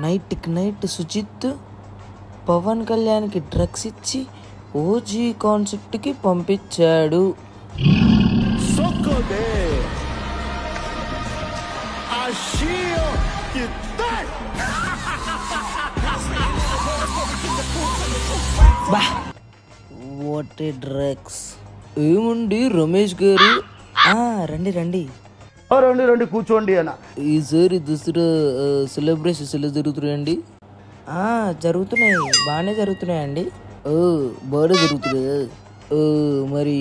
నైట్కి నైట్ సుజిత్ పవన్ కళ్యాణ్కి డ్రగ్స్ ఇచ్చి ఓజీ కాన్సెప్ట్కి పంపించాడు. What a drugs. ఏముండి రమేష్ గారు, రండి రండి రండి రండి కూర్చోండి అన్న. ఈసారి దసరా సెలబ్రేషన్స్ ఎలా జరుగుతున్నాయండి? జరుగుతున్నాయి, బాగానే జరుగుతున్నాయండి. బాగానే జరుగుతున్నాయి. మరి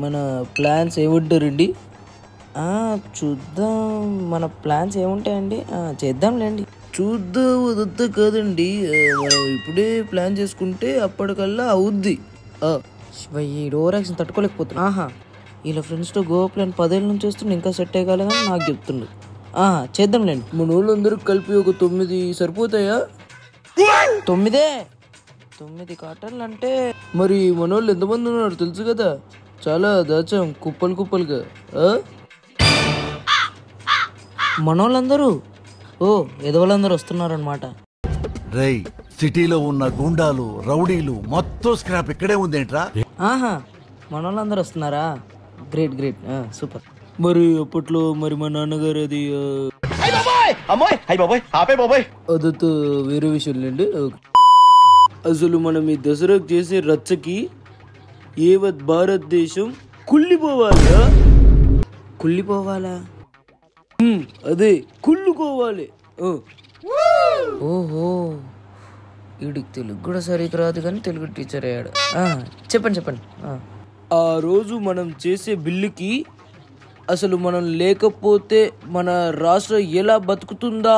మన ప్లాన్స్ ఏముంటారండి? చూద్దాం, మన ప్లాన్స్ ఏముంటాయండి, చేద్దాంలేండి. చూద్దాం అదంతా కాదండి, మనం ఇప్పుడే ప్లాన్ చేసుకుంటే అప్పటికల్లా అవుద్ది. ఈ ఓవరాక్షన్ తట్టుకోలేకపోతున్నా. ఇలా ఫ్రెండ్స్తో గోవా ప్లాన్ 10 ఏళ్ళ నుంచి వస్తుంది, ఇంకా సెట్ అయ్యగలదని నాకు చెప్తుండు. చేద్దాంలేండి. మన వాళ్ళందరూ కలిపి ఒక 9 సరిపోతాయా? 9 కాటన్లు అంటే మరి మన వాళ్ళు ఎంతమంది ఉన్నారు తెలుసు కదా, చాలా దాచాం కుప్పలు కుప్పలుగా. మనోళ్ళందరూ ఎదవాళ్ళందరూ వస్తున్నారనమాట. రై సిటీలో ఉన్న గుండాలు రౌడీలు మొత్తం స్క్రాప్ ఇక్కడే ఉందేంట్రా? మనోళ్ళందరూ వస్తున్నారా? Great great, super. మరి అప్పట్లో మరి మా నాన్నగారు అది అదంతా వేరే విషయం లేండి. అసలు మనం ఈ దసరాకు చేసే రచ్చకి యావత్ భారతదేశం కుళ్ళిపోవాలా? అదే కుళ్ళుకోవాలి. ఓహో, వీడికి తెలుగు కూడా సరిగ్గా రాదు కానీ తెలుగు టీచర్ అయ్యాడు. చెప్పండి. ఆ రోజు మనం చేసే బిల్లుకి అసలు మనం లేకపోతే మన రాష్ట్రం ఎలా బతుకుతుందా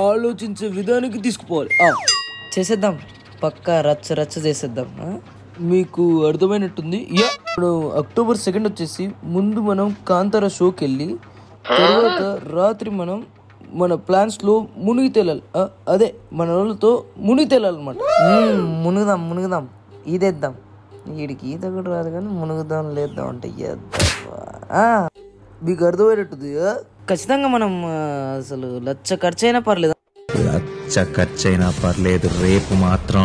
ఆలోచించే విధానికి తీసుకుపోవాలి. చేసేద్దాం, పక్కా రచ్చ చేసేద్దాం. మీకు అర్థమైనట్టుంది. ఇప్పుడు అక్టోబర్ 2 వచ్చేసి ముందు మనం కాంతార షోకి వెళ్ళి తర్వాత రాత్రి మనం మన ప్లాన్స్లో మునిగి తేలాలి. అదే మన వాళ్ళతో మునిగి తేలాలన్నమాట. మునుగుదాం, ఈదేద్దాం. వీడికి ఈత కూడా రాదు కానీ మునుగుదాం లేద్దాం అంటే మీకు అర్థమైనట్టుంది. ఖచ్చితంగా మనం అసలు లచ్చ ఖర్చైనా పర్లేదు, రేపు మాత్రం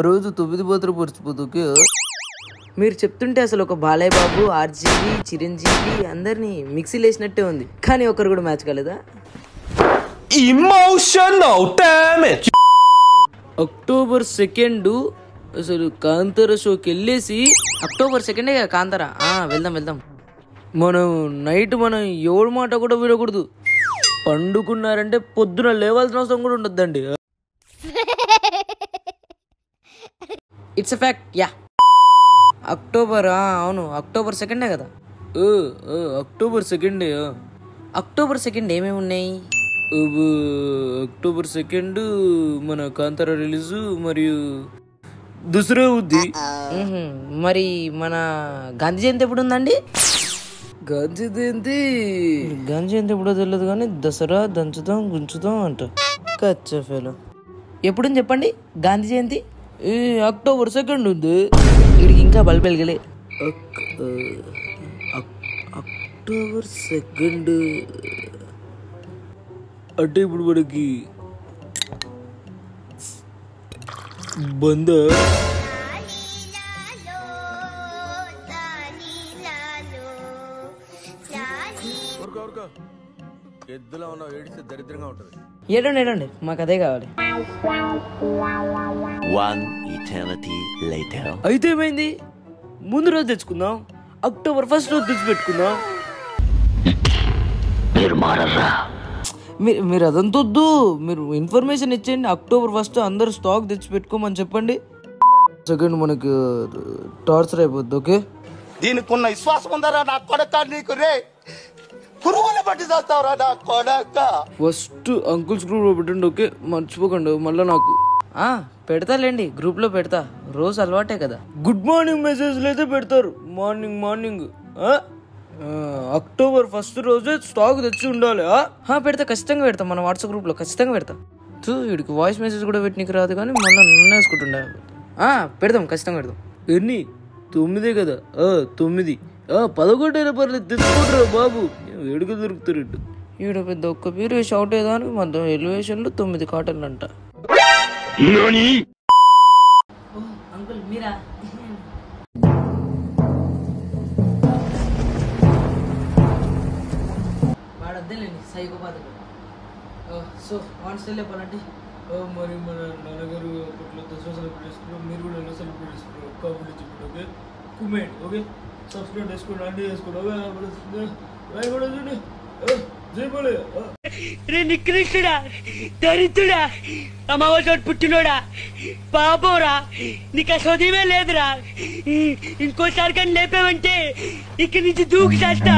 రోజు 9 పాత్ర పరిచిపోతూ మీరు చెప్తుంటే అసలు ఒక బాలయ్య బాబు, ఆర్జీవి, చిరంజీవి అందరినీ మిక్సీలు వేసినట్టే ఉంది, కానీ ఒకరు కూడా మ్యాచ్ కాలేదా? అక్టోబర్ 2 అసలు కాంతార షోకి వెళ్ళేసి, అక్టోబర్ 2 కాంతార. వెళ్దాం. మనం నైట్ మనం ఎవరి మాట కూడా వినకూడదు. పండుకున్నారంటే పొద్దున లేవాల్సిన అవసరం కూడా ఉండద్దండి. It's a fact. అక్టోబర్, అవును అక్టోబర్ 2 కదా. అక్టోబర్ 2. అక్టోబర్ 2 ఏమేమి ఉన్నాయి? అక్టోబర్ 2 మన కాంతార రిలీజు మరియు దసరా ఉంది. మరి మన గాంధీ జయంతి ఎప్పుడు ఉందండి? గాంధీ జయంతి ఎప్పుడో తెలియదు కానీ దసరా దంచుతాం గుంచుతాం అంట. కచ్చఫేలో ఎప్పుడు చెప్పండి గాంధీ జయంతి? అక్టోబర్ 2 ఉంది. వీడికి ఇంకా బల్బు వెలగలే. అక్టోబర్ 2 అంటే ఇప్పుడు మనకి బంద ఏడండి, మాకు అదే కావాలి. అయితే ఏమైంది? ముందు రోజు తెచ్చుకుందాం, అక్టోబర్ 1 రోజు తెచ్చిపెట్టుకుందాం. మీరు అదంతా వద్దు, మీరు ఇన్ఫర్మేషన్ ఇచ్చేయండి. అక్టోబర్ 1 అందరు స్టాక్ తెచ్చి పెట్టుకోమని చెప్పండి. 2 మనకి టార్చర్ అయిపోద్ది. ఓకే, దీనికి ఉన్న విశ్వాసం ఉందరా నా కొడక? నీకు రే పురుగులు పట్టి చేస్తావురా నా కొడక. ఫస్ట్ అంకుల్స్ గ్రూప్లో పెట్టండి. ఓకే, మర్చిపోకండి. మళ్ళీ నాకు పెడతాలేండి, గ్రూప్లో పెడతా. రోజు అలవాటే కదా. గుడ్ మార్నింగ్ మెసేజ్లు అయితే పెడతారు మార్నింగ్. అక్టోబర్ 1 రోజే స్టాక్ తెచ్చి ఉండాలి. పెడతా, ఖచ్చితంగా పెడతా. మన వాట్సాప్ గ్రూప్లో ఖచ్చితంగా పెడతా. వీడికి వాయిస్ మెసేజ్ కూడా పెట్టనీకి రాదు కానీ మళ్ళీ నన్ను వేసుకుంటుండే. పెడదాం, ఖచ్చితంగా పెడదాం. ఎన్ని 9 కదా? 9. 11 అయినా పర్లేదు, తెచ్చుకుంటారా బాబు? వేడుక దొరుకుతారు. ఈడ పెద్ద ఒక్క పేరు షౌట్ అయ్యేదానికి మధ్య ఎలివేషన్లో 9 కాటన్లు అంట. అంకుల్ మీరా? వాడద్దేలేండి సైకోపాతకు. సో వాన్ స్టైల్ చెప్పాలంటే మరి మన నాన్నగారు అప్పట్లో దసరా సెలబ్రేట్ చేసుకున్నాం, మీరు కూడా ఎలా సెలబ్రేట్ చేసుకున్నాం కామెంట్ చెప్పండి. ఓకే కుమెంట్ ఓకే సబ్స్క్రైబ్ చేసుకోండి, అంటే చేసుకోండి. కూడా చూడండి జైపోలే రే నికృష్టుడా, దరిద్రుడా, అమావాసోడు పుట్టినోడా, పాపోరా, నీకు ఆ చదివే లేదురా. ఇంకోసారి కానీ లేపావంటే ఇక్కడి నుంచి దూకి చేస్తా.